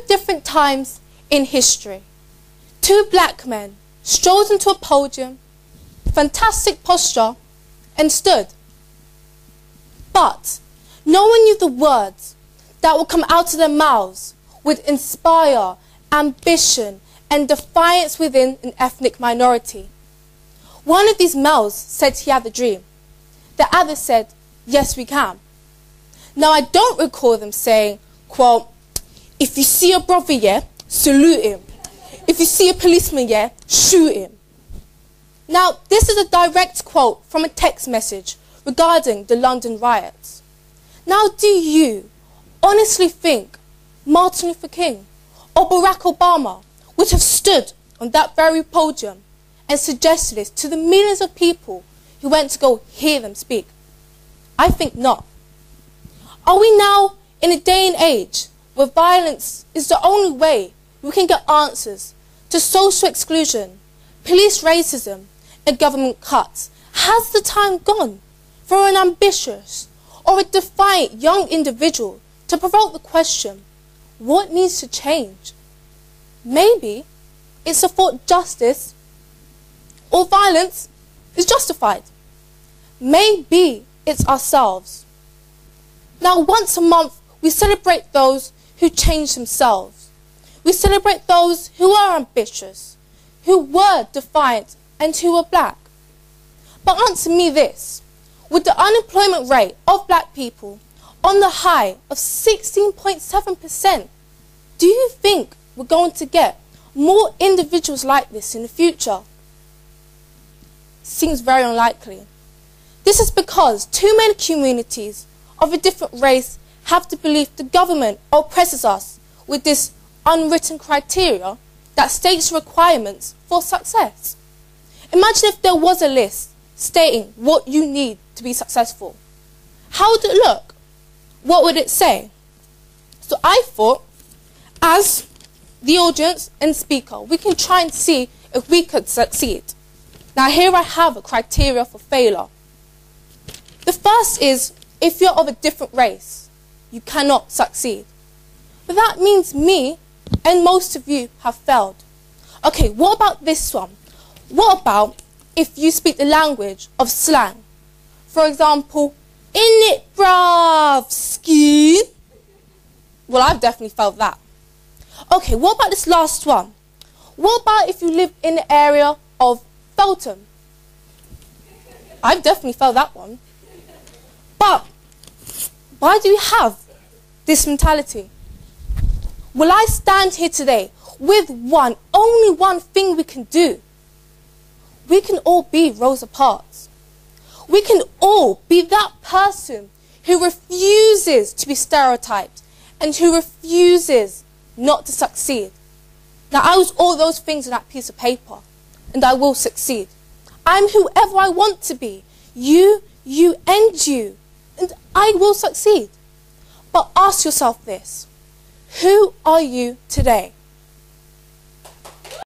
different times in history. Two black men strolled into a podium, fantastic posture, and stood. But no one knew the words that would come out of their mouths would inspire ambition and defiance within an ethnic minority. One of these males said he had a dream. The other said, yes, we can. Now, I don't recall them saying, quote, if you see a brother, yeah, salute him. If you see a policeman, yeah, shoot him. Now, this is a direct quote from a text message regarding the London riots. Now, do you honestly think Martin Luther King or Barack Obama would have stood on that very podium and suggested this to the millions of people who went to go hear them speak? I think not. Are we now in a day and age where violence is the only way we can get answers to social exclusion, police racism, and government cuts? Has the time gone for an ambitious or a defiant young individual to provoke the question, what needs to change? Maybe it's a thought justice or violence is justified. Maybe it's ourselves. Now, once a month, we celebrate those who change themselves. We celebrate those who are ambitious, who were defiant, and who are black. But answer me this. With the unemployment rate of black people on the high of 16.7%, do you think we're going to get more individuals like this in the future? Seems very unlikely. This is because too many communities of a different race have to believe the government oppresses us with this unwritten criteria that states requirements for success. Imagine if there was a list stating what you need to be successful. How would it look? What would it say? So I thought, as the audience and speaker, we can try and see if we could succeed. Now here I have a criteria for failure. The first is, if you're of a different race, you cannot succeed. But that means me and most of you have failed. Okay, what about this one? What about if you speak the language of slang? For example, in it, bruv, ski. Well, I've definitely felt that. Okay, what about this last one? What about if you live in the area of Feltham? I've definitely felt that one. But why do we have this mentality? Will I stand here today with only one thing we can do? We can all be Rosa Parks. We can all be that person who refuses to be stereotyped and who refuses not to succeed. Now, I was all those things on that piece of paper, and I will succeed. I'm whoever I want to be. You, and you. And I will succeed. But ask yourself this. Who are you today?